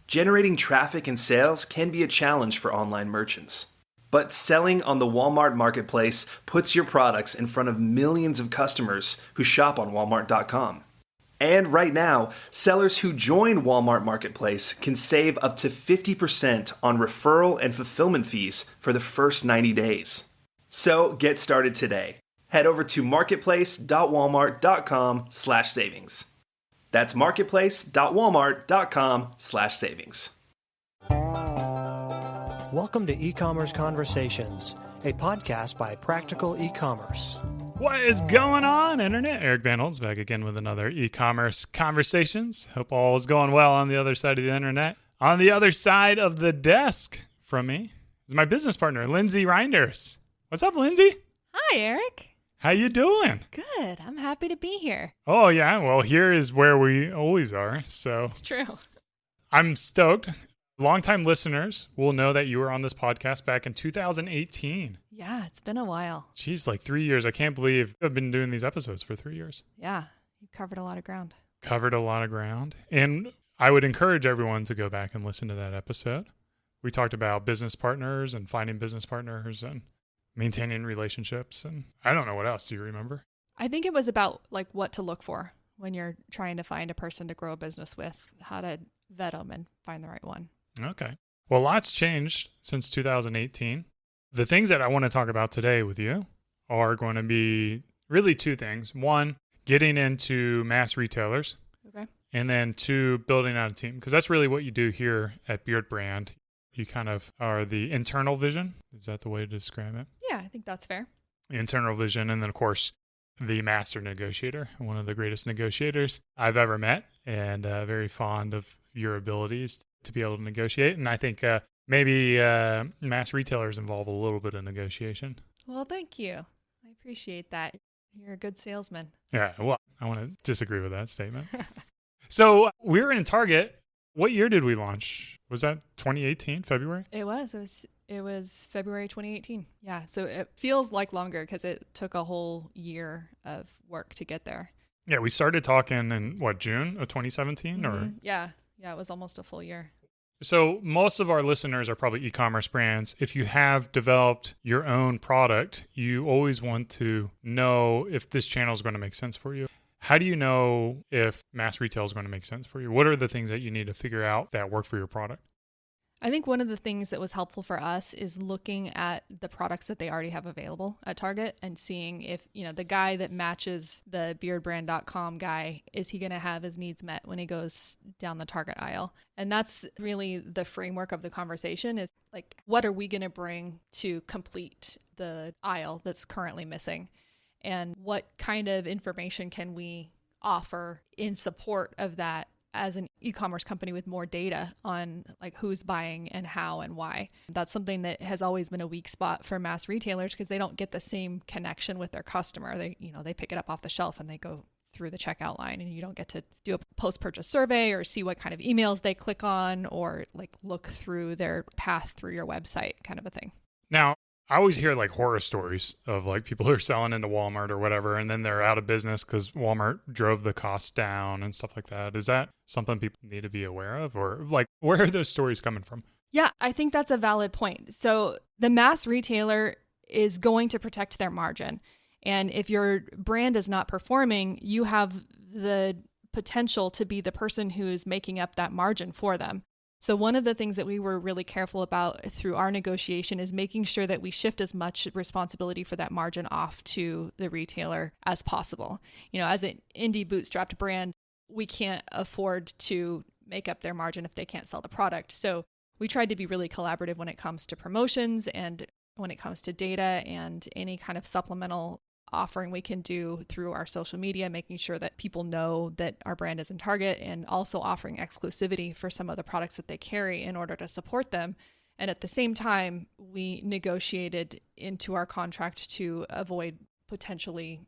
Generating traffic and sales can be a challenge for online merchants. But selling on the Walmart Marketplace puts your products in front of millions of customers who shop on Walmart.com. And right now, sellers who join Walmart Marketplace can save up to 50% on referral and fulfillment fees for the first 90 days. So get started today. Head over to marketplace.walmart.com/savings. That's marketplace.walmart.com/savings. Welcome to E-Commerce Conversations, a podcast by Practical E-Commerce. What is going on, Internet? Eric Van Holt's back again with another E-Commerce Conversations. Hope all is going well on the other side of the Internet. On the other side of the desk from me is my business partner, Lindsay Reinders. What's up, Lindsay? Hi, Eric. How you doing? Good. I'm happy to be here. Oh, yeah. Well, here is where we always are, so. It's true. I'm stoked. Longtime listeners will know that you were on this podcast back in 2018. Yeah, it's been a while. Jeez, like 3 years. I can't believe I've been doing these episodes for 3 years. Yeah, you covered a lot of ground. And I would encourage everyone to go back and listen to that episode. We talked about business partners and finding business partners and maintaining relationships. And I don't know what else. Do you remember? I think it was about like what to look for when you're trying to find a person to grow a business with, how to vet them and find the right one. Okay. Well, lots changed since 2018. The things that I want to talk about today with you are going to be really two things. One, getting into mass retailers. Okay. And then two, building out a team. Because that's really what you do here at Beard Brand. You kind of are the internal vision. Is that the way to describe it? Yeah, I think that's fair. The internal vision. And then, of course, the master negotiator, one of the greatest negotiators I've ever met, and very fond of your abilities to be able to negotiate. And I think maybe mass retailers involve a little bit of negotiation. Well, thank you. I appreciate that. You're a good salesman. Yeah, well, I want to disagree with that statement. So we're in Target. What year did we launch? Was that 2018, February? It was February 2018. Yeah, so it feels like longer because it took a whole year of work to get there. Yeah, we started talking in, June of 2017? Mm-hmm. Or Yeah, it was almost a full year. So most of our listeners are probably e-commerce brands. If you have developed your own product, you always want to know if this channel is going to make sense for you. How do you know if mass retail is going to make sense for you? What are the things that you need to figure out that work for your product? I think one of the things that was helpful for us is looking at the products that they already have available at Target and seeing if, the guy that matches the beardbrand.com guy, is he going to have his needs met when he goes down the Target aisle? And that's really the framework of the conversation is like, what are we going to bring to complete the aisle that's currently missing? And what kind of information can we offer in support of that as an e-commerce company with more data on like who's buying and how and why? That's something that has always been a weak spot for mass retailers because they don't get the same connection with their customer. They pick it up off the shelf and they go through the checkout line, and you don't get to do a post-purchase survey or see what kind of emails they click on or like look through their path through your website, kind of a thing. Now, I always hear like horror stories of like people who are selling into Walmart or whatever, and then they're out of business because Walmart drove the costs down and stuff like that. Is that something people need to be aware of, or like where are those stories coming from? Yeah, I think that's a valid point. So the mass retailer is going to protect their margin. And if your brand is not performing, you have the potential to be the person who is making up that margin for them. So one of the things that we were really careful about through our negotiation is making sure that we shift as much responsibility for that margin off to the retailer as possible. As an indie bootstrapped brand, we can't afford to make up their margin if they can't sell the product. So we tried to be really collaborative when it comes to promotions and when it comes to data and any kind of supplemental offering we can do through our social media, making sure that people know that our brand is in Target, and also offering exclusivity for some of the products that they carry in order to support them. And at the same time, we negotiated into our contract to avoid potentially,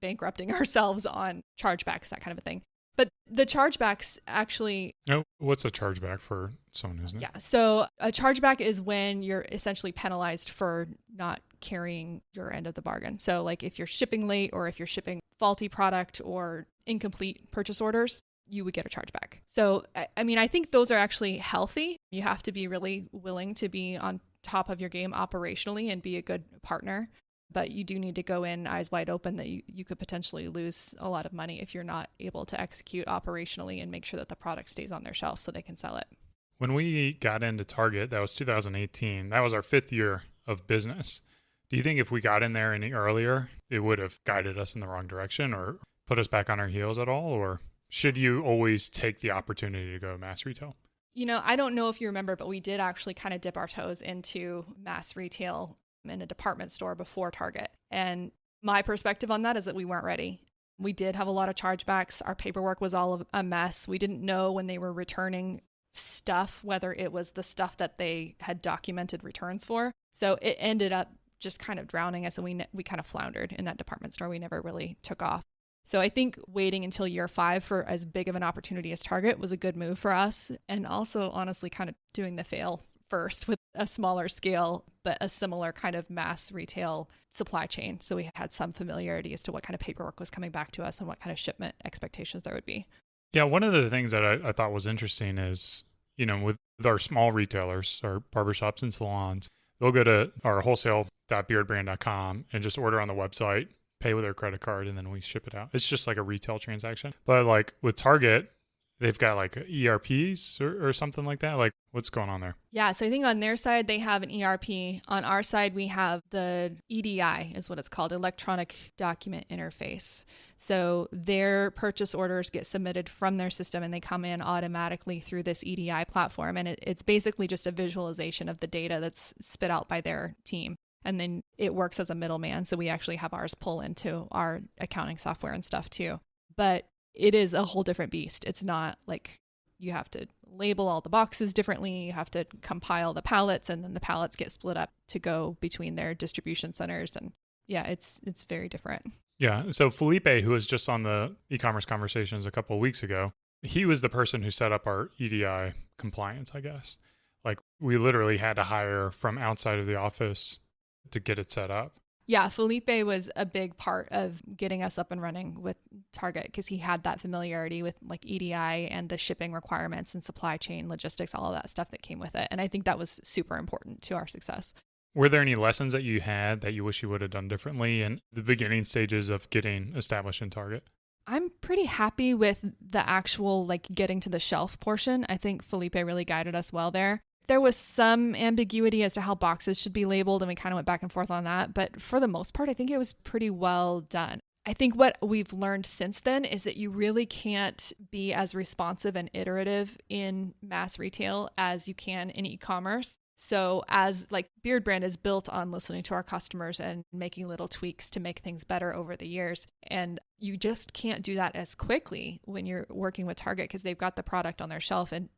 bankrupting ourselves on chargebacks, that kind of a thing. But the chargebacks actually... Oh, what's a chargeback for someone who's not? Yeah, so a chargeback is when you're essentially penalized for not carrying your end of the bargain. So like if you're shipping late or if you're shipping faulty product or incomplete purchase orders, you would get a chargeback. So, I mean, I think those are actually healthy. You have to be really willing to be on top of your game operationally and be a good partner. But you do need to go in eyes wide open that you could potentially lose a lot of money if you're not able to execute operationally and make sure that the product stays on their shelf so they can sell it. When we got into Target, that was 2018. That was our 5th year of business. Do you think if we got in there any earlier, it would have guided us in the wrong direction or put us back on our heels at all? Or should you always take the opportunity to go mass retail? I don't know if you remember, but we did actually kind of dip our toes into mass retail in a department store before Target. And my perspective on that is that we weren't ready. We did have a lot of chargebacks. Our paperwork was all a mess. We didn't know when they were returning stuff, whether it was the stuff that they had documented returns for. So it ended up just kind of drowning us, and we kind of floundered in that department store. We never really took off. So I think waiting until year 5 for as big of an opportunity as Target was a good move for us. And also, honestly, kind of doing the fail first with a smaller scale, but a similar kind of mass retail supply chain. So we had some familiarity as to what kind of paperwork was coming back to us and what kind of shipment expectations there would be. Yeah, one of the things that I thought was interesting is, with our small retailers, our barbershops and salons, they'll go to our wholesale.beardbrand.com and just order on the website, pay with their credit card, and then we ship it out. It's just like a retail transaction. But like with Target, they've got like ERPs or something like that. Like, what's going on there? Yeah, so I think on their side, they have an ERP. On our side, we have the EDI is what it's called, Electronic Document Interface. So their purchase orders get submitted from their system and they come in automatically through this EDI platform. And it's basically just a visualization of the data that's spit out by their team. And then it works as a middleman. So we actually have ours pull into our accounting software and stuff too. But it is a whole different beast. It's not like you have to label all the boxes differently. You have to compile the pallets, and then the pallets get split up to go between their distribution centers. And yeah, it's very different. Yeah. So Felipe, who was just on the e-commerce conversations a couple of weeks ago, he was the person who set up our EDI compliance, I guess. Like, we literally had to hire from outside of the office to get it set up. Yeah, Felipe was a big part of getting us up and running with Target because he had that familiarity with like EDI and the shipping requirements and supply chain logistics, all of that stuff that came with it. And I think that was super important to our success. Were there any lessons that you had that you wish you would have done differently in the beginning stages of getting established in Target? I'm pretty happy with the actual like getting to the shelf portion. I think Felipe really guided us well there. There was some ambiguity as to how boxes should be labeled, and we kind of went back and forth on that. But for the most part, I think it was pretty well done. I think what we've learned since then is that you really can't be as responsive and iterative in mass retail as you can in e-commerce. So as like Beard Brand is built on listening to our customers and making little tweaks to make things better over the years. And you just can't do that as quickly when you're working with Target because they've got the product on their shelf and,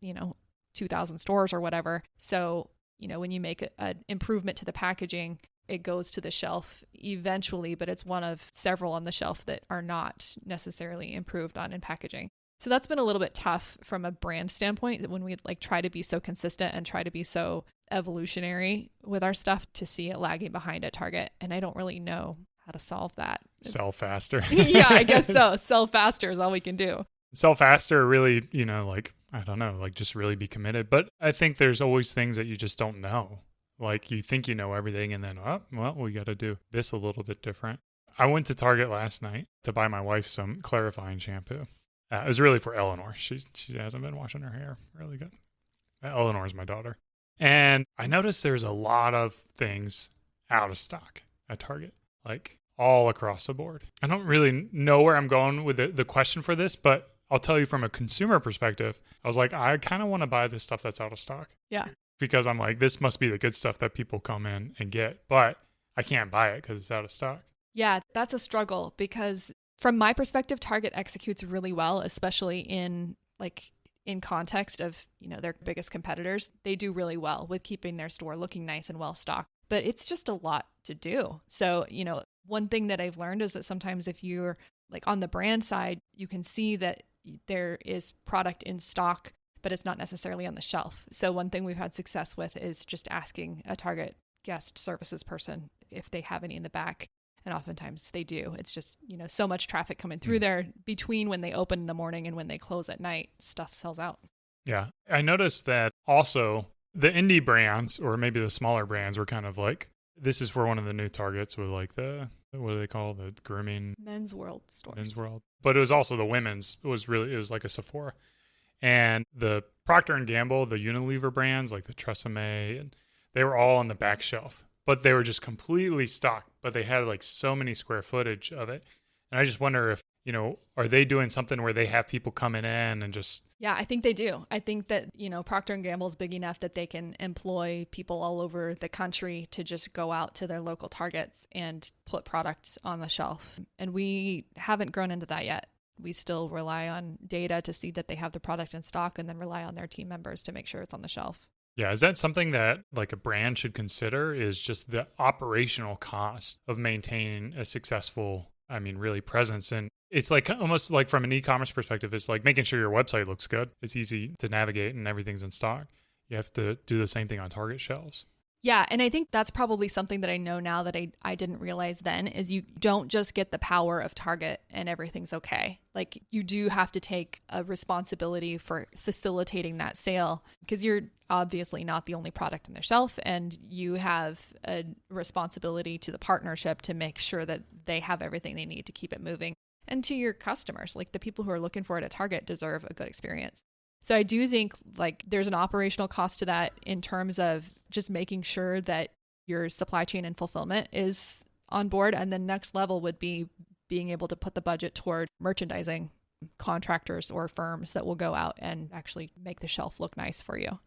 2,000 stores or whatever. So, when you make an improvement to the packaging, it goes to the shelf eventually, but it's one of several on the shelf that are not necessarily improved on in packaging. So that's been a little bit tough from a brand standpoint when we like try to be so consistent and try to be so evolutionary with our stuff to see it lagging behind at Target. And I don't really know how to solve that. Sell faster. Yeah, I guess so. Sell faster is all we can do. Sell faster, really, I don't know, like just really be committed. But I think there's always things that you just don't know. Like you think you know everything and then, we got to do this a little bit different. I went to Target last night to buy my wife some clarifying shampoo. It was really for Eleanor. She hasn't been washing her hair. Really good. Eleanor's my daughter. And I noticed there's a lot of things out of stock at Target, like all across the board. I don't really know where I'm going with the question for this, but I'll tell you from a consumer perspective, I was like, I kind of want to buy this stuff that's out of stock. Yeah. Because I'm like, this must be the good stuff that people come in and get, but I can't buy it because it's out of stock. Yeah, that's a struggle because from my perspective, Target executes really well, especially in context of, their biggest competitors. They do really well with keeping their store looking nice and well stocked, but it's just a lot to do. So, one thing that I've learned is that sometimes if you're like on the brand side, you can see that there is product in stock, but it's not necessarily on the shelf. So one thing we've had success with is just asking a Target guest services person if they have any in the back. And oftentimes they do. It's just, so much traffic coming through there between when they open in the morning and when they close at night, stuff sells out. Yeah. I noticed that also the indie brands, or maybe the smaller brands, were kind of like, this is for one of the new targets with like what do they call the grooming? Men's World stores. Men's World. But it was also the women's. It was like a Sephora. And the Procter & Gamble, the Unilever brands, like the Tresemme, and they were all on the back shelf. But they were just completely stocked, but they had like so many square footage of it. And I just wonder if, are they doing something where they have people coming in and just... Yeah, I think they do. I think that, Procter & Gamble is big enough that they can employ people all over the country to just go out to their local targets and put product on the shelf. And we haven't grown into that yet. We still rely on data to see that they have the product in stock and then rely on their team members to make sure it's on the shelf. Yeah, is that something that like a brand should consider, is just the operational cost of maintaining a successful, really presence? And it's like almost like from an e-commerce perspective, it's like making sure your website looks good. It's easy to navigate and everything's in stock. You have to do the same thing on Target shelves. Yeah, and I think that's probably something that I know now that I didn't realize then, is you don't just get the power of Target and everything's okay. Like, you do have to take a responsibility for facilitating that sale, because you're obviously not the only product on their shelf, and you have a responsibility to the partnership to make sure that they have everything they need to keep it moving. And to your customers, like the people who are looking for it at Target deserve a good experience. So I do think like there's an operational cost to that in terms of just making sure that your supply chain and fulfillment is on board. And the next level would be being able to put the budget toward merchandising contractors or firms that will go out and actually make the shelf look nice for you.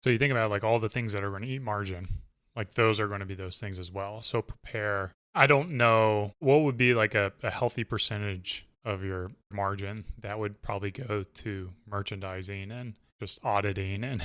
So you think about like all the things that are going to eat margin, like those are going to be those things as well. So prepare. I don't know what would be like a healthy percentage of your margin that would probably go to merchandising and just auditing and,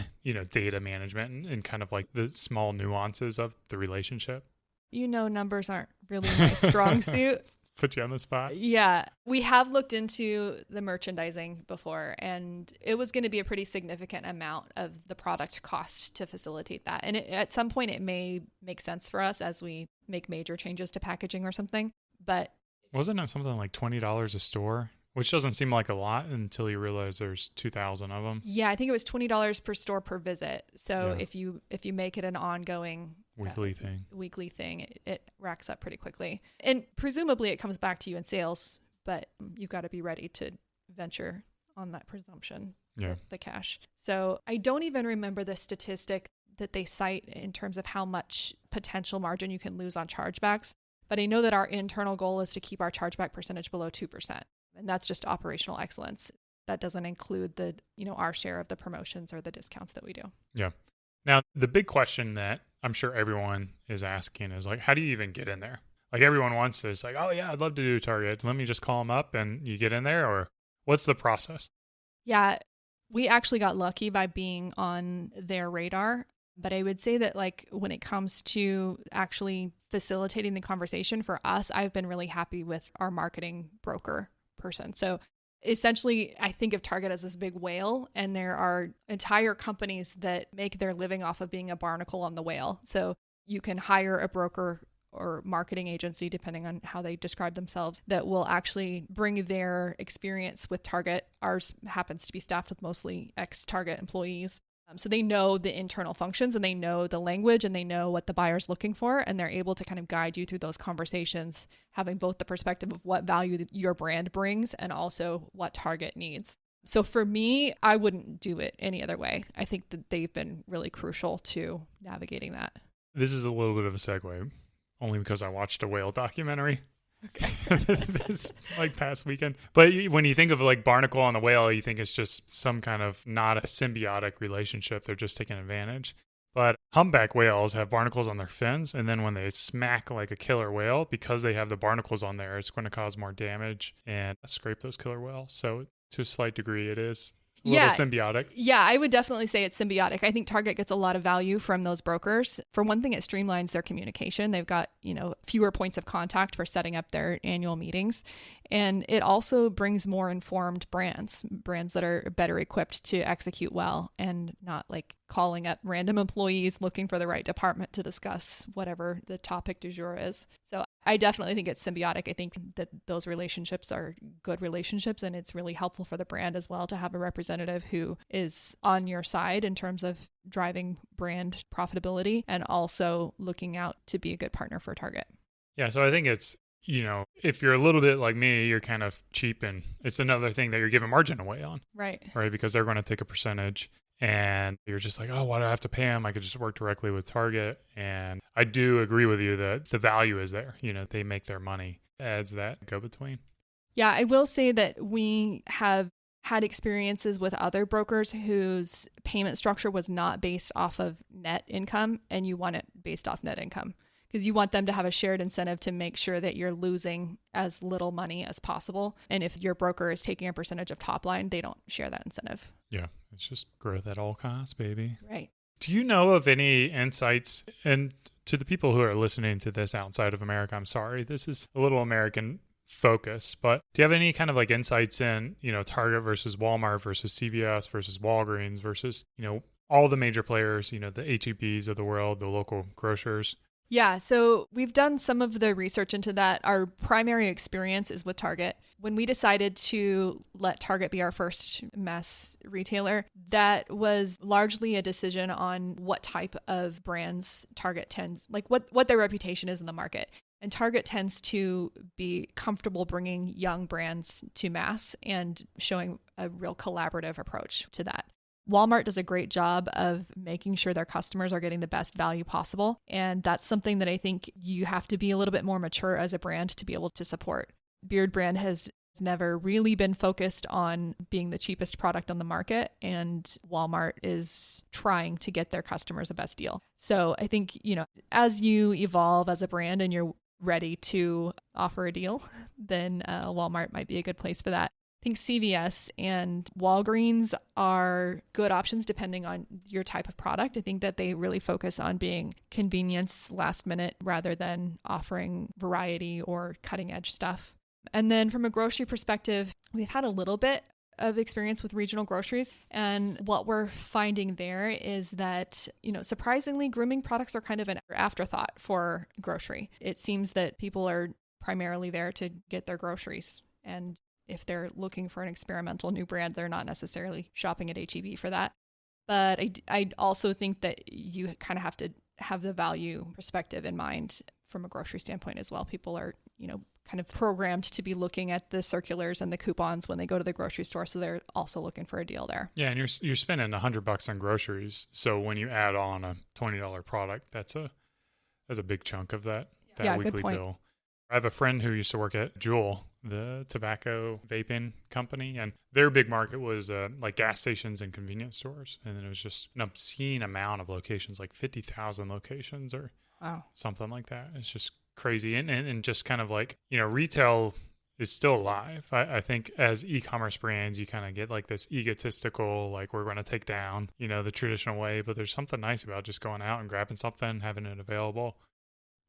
data management and kind of like the small nuances of the relationship. Numbers aren't really my strong suit. Put you on the spot. Yeah. We have looked into the merchandising before, and it was going to be a pretty significant amount of the product cost to facilitate that. And at some point it may make sense for us as we make major changes to packaging or something, but wasn't it something like $20 a store? Which doesn't seem like a lot until you realize there's 2,000 of them. Yeah, I think it was $20 per store per visit. So yeah. if you make it an ongoing weekly thing, it racks up pretty quickly. And presumably it comes back to you in sales, but you've got to be ready to venture on that presumption, the cash. So I don't even remember the statistic that they cite in terms of how much potential margin you can lose on chargebacks. But I know that our internal goal is to keep our chargeback percentage below 2%. And that's just operational excellence. That doesn't include the, our share of the promotions or the discounts that we do. Yeah. Now, the big question that I'm sure everyone is asking is like, how do you even get in there? Like everyone wants this, like, oh yeah, I'd love to do Target. Let me just call them up and you get in there, or what's the process? Yeah, we actually got lucky by being on their radar. But I would say that like when it comes to actually facilitating the conversation for us, I've been really happy with our marketing broker person. So essentially, I think of Target as this big whale, and there are entire companies that make their living off of being a barnacle on the whale. So you can hire a broker or marketing agency, depending on how they describe themselves, that will actually bring their experience with Target. Ours happens to be staffed with mostly ex-Target employees. So they know the internal functions and they know the language and they know what the buyer's looking for, and they're able to kind of guide you through those conversations, having both the perspective of what value that your brand brings and also what Target needs. So for me, I wouldn't do it any other way. I think that they've been really crucial to navigating that. This is a little bit of a segue, only because I watched a whale documentary. Okay. This like past weekend. But when you think of like barnacle on the whale, you think it's just some kind of not a symbiotic relationship. They're just taking advantage. But humpback whales have barnacles on their fins. And then when they smack like a killer whale, because they have the barnacles on there, it's going to cause more damage and scrape those killer whales. So to a slight degree, it is a little symbiotic. Yeah, I would definitely say it's symbiotic. I think Target gets a lot of value from those brokers. For one thing, it streamlines their communication. They've got, fewer points of contact for setting up their annual meetings. And it also brings more informed brands that are better equipped to execute well and not like calling up random employees looking for the right department to discuss whatever the topic du jour is. So I definitely think it's symbiotic. I think that those relationships are good relationships, and it's really helpful for the brand as well to have a representative who is on your side in terms of driving brand profitability and also looking out to be a good partner for Target. Yeah, so I think it's, if you're a little bit like me, you're kind of cheap, and it's another thing that you're giving margin away on. Right. Because they're going to take a percentage. And you're just like, oh, why do I have to pay them? I could just work directly with Target. And I do agree with you that the value is there. They make their money as that go-between. Yeah, I will say that we have had experiences with other brokers whose payment structure was not based off of net income, and you want it based off net income because you want them to have a shared incentive to make sure that you're losing as little money as possible. And if your broker is taking a percentage of top line, they don't share that incentive. Yeah, it's just growth at all costs, baby. Right. Do you know of any insights? And to the people who are listening to this outside of America, I'm sorry, this is a little American focus, but do you have any kind of like insights in, Target versus Walmart versus CVS versus Walgreens versus, all the major players, the H-E-Bs of the world, the local grocers? Yeah, so we've done some of the research into that. Our primary experience is with Target. When we decided to let Target be our first mass retailer, that was largely a decision on what type of brands Target tends, like what their reputation is in the market. And Target tends to be comfortable bringing young brands to mass and showing a real collaborative approach to that. Walmart does a great job of making sure their customers are getting the best value possible. And that's something that I think you have to be a little bit more mature as a brand to be able to support. Beard Brand has never really been focused on being the cheapest product on the market, and Walmart is trying to get their customers the best deal. So I think, as you evolve as a brand and you're ready to offer a deal, then Walmart might be a good place for that. I think CVS and Walgreens are good options depending on your type of product. I think that they really focus on being convenience last minute rather than offering variety or cutting edge stuff. And then from a grocery perspective, we've had a little bit of experience with regional groceries. And what we're finding there is that, surprisingly, grooming products are kind of an afterthought for grocery. It seems that people are primarily there to get their groceries, and if they're looking for an experimental new brand, they're not necessarily shopping at H-E-B for that. But I also think that you kind of have to have the value perspective in mind from a grocery standpoint as well. People are, kind of programmed to be looking at the circulars and the coupons when they go to the grocery store. So they're also looking for a deal there. Yeah. And you're spending $100 on groceries. So when you add on a $20 product, that's a big chunk of that weekly bill. I have a friend who used to work at Juul, the tobacco vaping company, and their big market was like gas stations and convenience stores. And then it was just an obscene amount of locations, like 50,000 locations or something like that. It's just crazy. And just kind of like, retail is still alive. I think as e-commerce brands, you kind of get like this egotistical, like we're going to take down, the traditional way, but there's something nice about just going out and grabbing something, having it available.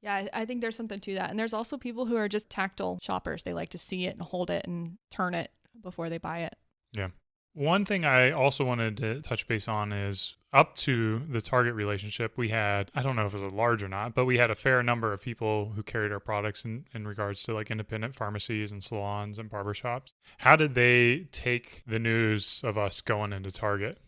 Yeah, I think there's something to that. And there's also people who are just tactile shoppers. They like to see it and hold it and turn it before they buy it. Yeah. One thing I also wanted to touch base on is up to the Target relationship, we had, I don't know if it was large or not, but we had a fair number of people who carried our products in regards to like independent pharmacies and salons and barbershops. How did they take the news of us going into Target?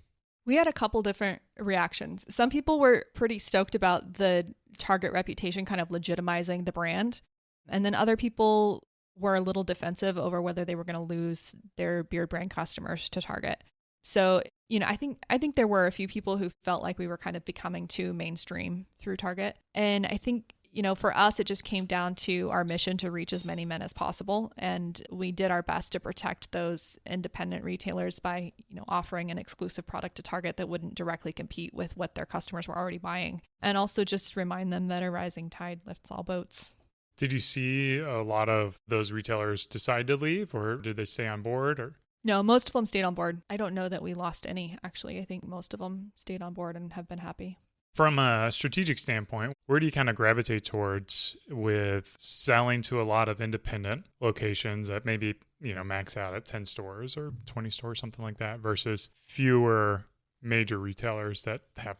We had a couple different reactions. Some people were pretty stoked about the Target reputation kind of legitimizing the brand. And then other people were a little defensive over whether they were going to lose their Beard Brand customers to Target. So, I think there were a few people who felt like we were kind of becoming too mainstream through Target. And I think, for us, it just came down to our mission to reach as many men as possible. And we did our best to protect those independent retailers by, offering an exclusive product to Target that wouldn't directly compete with what their customers were already buying. And also just remind them that a rising tide lifts all boats. Did you see a lot of those retailers decide to leave, or did they stay on board? Or no, most of them stayed on board. I don't know that we lost any, actually. I think most of them stayed on board and have been happy. From a strategic standpoint, where do you kind of gravitate towards with selling to a lot of independent locations that maybe, max out at 10 stores or 20 stores, something like that, versus fewer major retailers that have,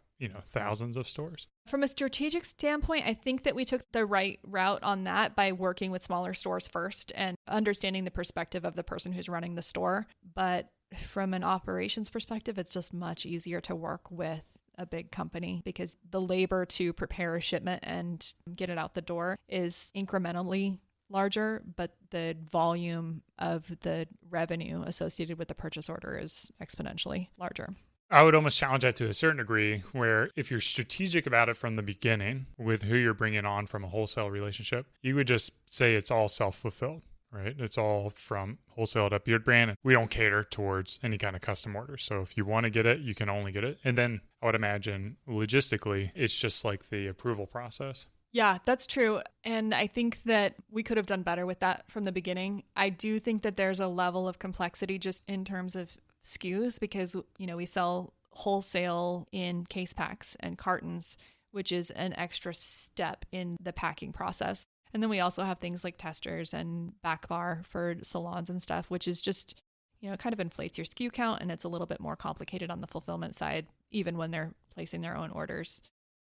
thousands of stores? From a strategic standpoint, I think that we took the right route on that by working with smaller stores first and understanding the perspective of the person who's running the store. But from an operations perspective, it's just much easier to work with a big company because the labor to prepare a shipment and get it out the door is incrementally larger, but the volume of the revenue associated with the purchase order is exponentially larger. I would almost challenge that to a certain degree, where if you're strategic about it from the beginning with who you're bringing on from a wholesale relationship, you would just say it's all self-fulfilled, right? It's all from wholesale at Beard Brand. We don't cater towards any kind of custom order. So if you want to get it, you can only get it. And then I would imagine logistically, it's just like the approval process. Yeah, that's true. And I think that we could have done better with that from the beginning. I do think that there's a level of complexity just in terms of SKUs because, we sell wholesale in case packs and cartons, which is an extra step in the packing process. And then we also have things like testers and back bar for salons and stuff, which is just, it kind of inflates your SKU count and it's a little bit more complicated on the fulfillment side, even when they're placing their own orders.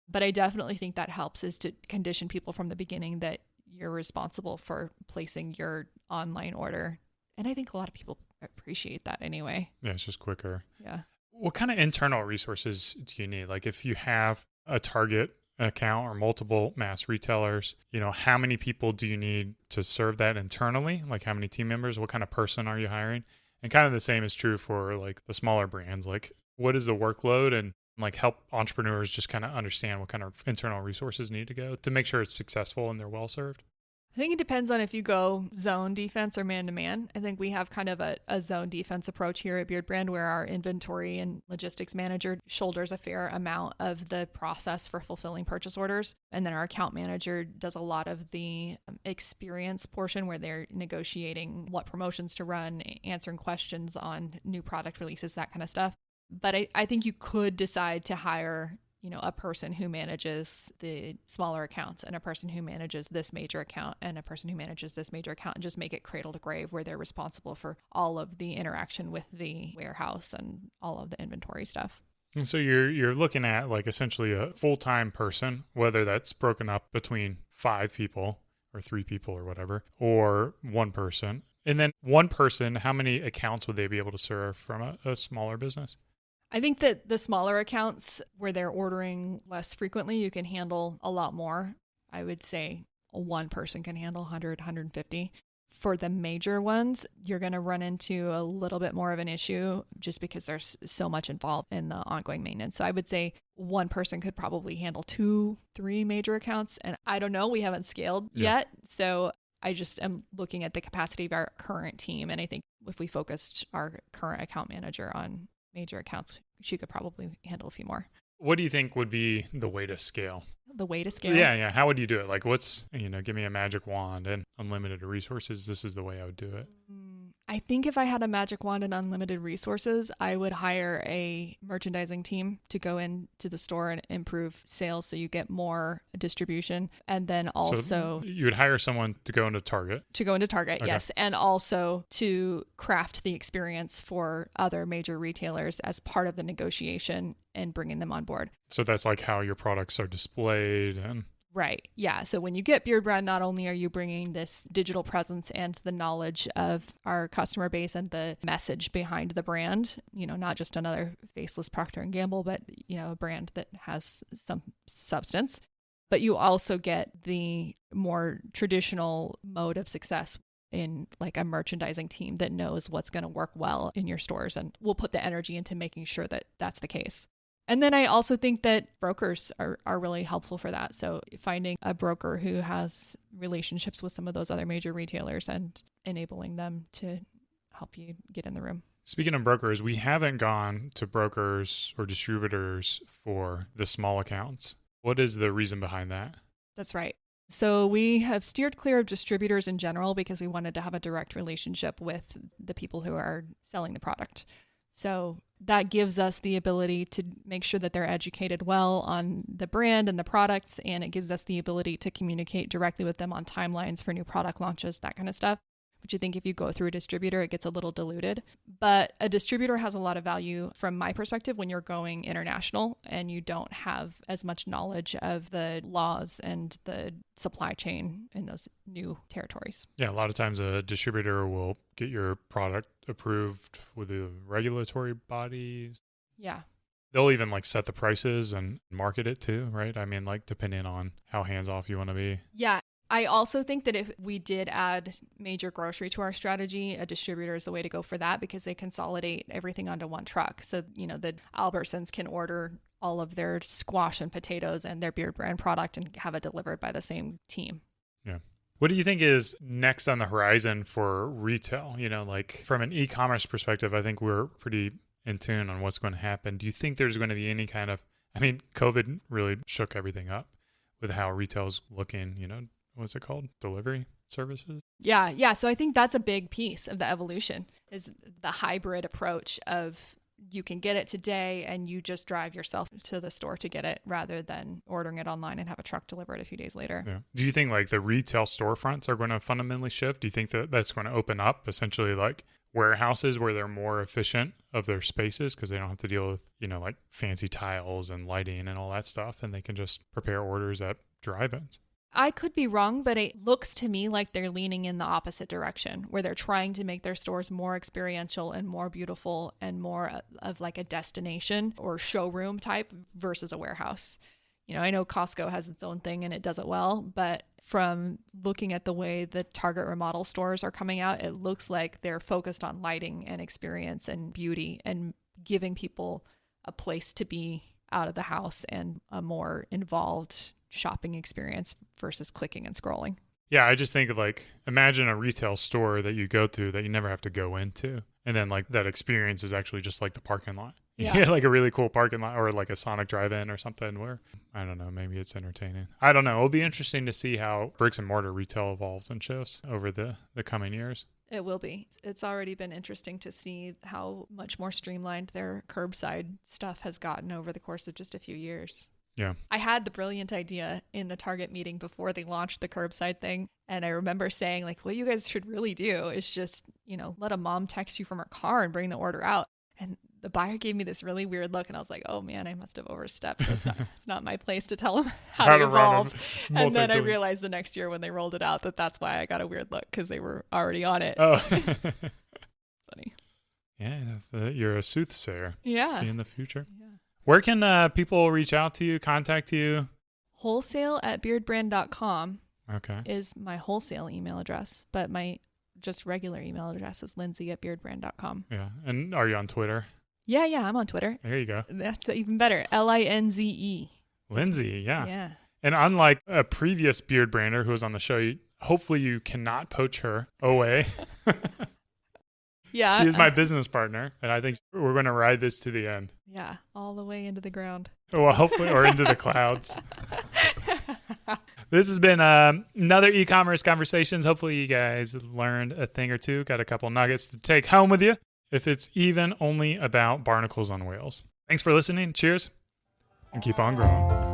But I definitely think that helps is to condition people from the beginning that you're responsible for placing your online order. And I think a lot of people appreciate that anyway. Yeah, it's just quicker. Yeah. What kind of internal resources do you need? Like if you have a Target account or multiple mass retailers, how many people do you need to serve that internally? Like how many team members? What kind of person are you hiring? And kind of the same is true for like the smaller brands. Like what is the workload and like help entrepreneurs just kind of understand what kind of internal resources need to go to make sure it's successful and they're well served? I think it depends on if you go zone defense or man-to-man. I think we have kind of a zone defense approach here at Beard Brand where our inventory and logistics manager shoulders a fair amount of the process for fulfilling purchase orders. And then our account manager does a lot of the experience portion where they're negotiating what promotions to run, answering questions on new product releases, that kind of stuff. But I think you could decide to hire a person who manages the smaller accounts and a person who manages this major account and a person who manages this major account and just make it cradle to grave where they're responsible for all of the interaction with the warehouse and all of the inventory stuff. And so you're looking at like essentially a full-time person, whether that's broken up between 5 people or 3 people or whatever, or one person. And then one person, how many accounts would they be able to serve from a smaller business? I think that the smaller accounts where they're ordering less frequently, you can handle a lot more. I would say one person can handle 100, 150. For the major ones, you're going to run into a little bit more of an issue just because there's so much involved in the ongoing maintenance. So I would say one person could probably handle 2, 3 major accounts. And I don't know, we haven't scaled yet. So I just am looking at the capacity of our current team. And I think if we focused our current account manager on major accounts, she could probably handle a few more. What do you think would be the way to scale? The way to scale? Yeah. How would you do it? Like what's, give me a magic wand and unlimited resources. This is the way I would do it. I think if I had a magic wand and unlimited resources, I would hire a merchandising team to go into the store and improve sales so you get more distribution. And then also... So you would hire someone to go into Target? To go into Target, okay. Yes. And also to craft the experience for other major retailers as part of the negotiation and bringing them on board. So that's like how your products are displayed and... Right. Yeah. So when you get Beard Brand, not only are you bringing this digital presence and the knowledge of our customer base and the message behind the brand, not just another faceless Procter & Gamble, but, a brand that has some substance. But you also get the more traditional mode of success in like a merchandising team that knows what's going to work well in your stores and will put the energy into making sure that that's the case. And then I also think that brokers are really helpful for that. So finding a broker who has relationships with some of those other major retailers and enabling them to help you get in the room. Speaking of brokers, we haven't gone to brokers or distributors for the small accounts. What is the reason behind that? That's right. So we have steered clear of distributors in general because we wanted to have a direct relationship with the people who are selling the product. So that gives us the ability to make sure that they're educated well on the brand and the products, and it gives us the ability to communicate directly with them on timelines for new product launches, that kind of stuff. which I think if you go through a distributor, it gets a little diluted. But a distributor has a lot of value from my perspective when you're going international and you don't have as much knowledge of the laws and the supply chain in those new territories. Yeah, a lot of times a distributor will get your product approved with the regulatory bodies. Yeah. They'll even like set the prices and market it too, right? I mean, like depending on how hands-off you want to be. Yeah. I also think that if we did add major grocery to our strategy, a distributor is the way to go for that because they consolidate everything onto one truck. So, the Albertsons can order all of their squash and potatoes and their Beard brand product and have it delivered by the same team. Yeah. What do you think is next on the horizon for retail? Like from an e-commerce perspective, I think we're pretty in tune on what's going to happen. Do you think there's going to be any kind of, COVID really shook everything up with how retail's looking, what's it called? Delivery services? Yeah. So I think that's a big piece of the evolution is the hybrid approach of you can get it today and you just drive yourself to the store to get it rather than ordering it online and have a truck deliver it a few days later. Yeah. Do you think like the retail storefronts are going to fundamentally shift? Do you think that that's going to open up essentially like warehouses where they're more efficient of their spaces because they don't have to deal with, like fancy tiles and lighting and all that stuff, and they can just prepare orders at drive-ins? I could be wrong, but it looks to me like they're leaning in the opposite direction where they're trying to make their stores more experiential and more beautiful and more of like a destination or showroom type versus a warehouse. I know Costco has its own thing and it does it well, but from looking at the way the Target remodel stores are coming out, it looks like they're focused on lighting and experience and beauty and giving people a place to be out of the house and a more involved shopping experience versus clicking and scrolling. Yeah, I just think of like, imagine a retail store that you go to that you never have to go into. And then like that experience is actually just like the parking lot. You get like a really cool parking lot or like a Sonic drive-in or something where, I don't know, maybe it's entertaining. I don't know. It'll be interesting to see how bricks and mortar retail evolves and shifts over the coming years. It will be. It's already been interesting to see how much more streamlined their curbside stuff has gotten over the course of just a few years. Yeah. I had the brilliant idea in the Target meeting before they launched the curbside thing. And I remember saying like, what you guys should really do is just, let a mom text you from her car and bring the order out. And the buyer gave me this really weird look. And I was like, oh man, I must have overstepped. It's not my place to tell them how to evolve. And then I realized the next year when they rolled it out that's why I got a weird look because they were already on it. Oh, funny. Yeah, you're a soothsayer. Yeah. Seeing the future. Yeah. Where can people reach out to you, contact you? Wholesale@beardbrand.com Okay. is my wholesale email address, but my just regular email address is lindsay@beardbrand.com. Yeah. And are you on Twitter? Yeah, I'm on Twitter. There you go. That's even better. Linze. Lindsay, yeah. Yeah. And unlike a previous beard brander who was on the show, hopefully you cannot poach her away. Yeah. She is my business partner, and I think we're going to ride this to the end. Yeah, all the way into the ground. Well, hopefully, or into the clouds. This has been another e-commerce conversations. Hopefully you guys learned a thing or two, got a couple nuggets to take home with you, if it's even only about barnacles on whales. Thanks for listening. Cheers, and keep on growing.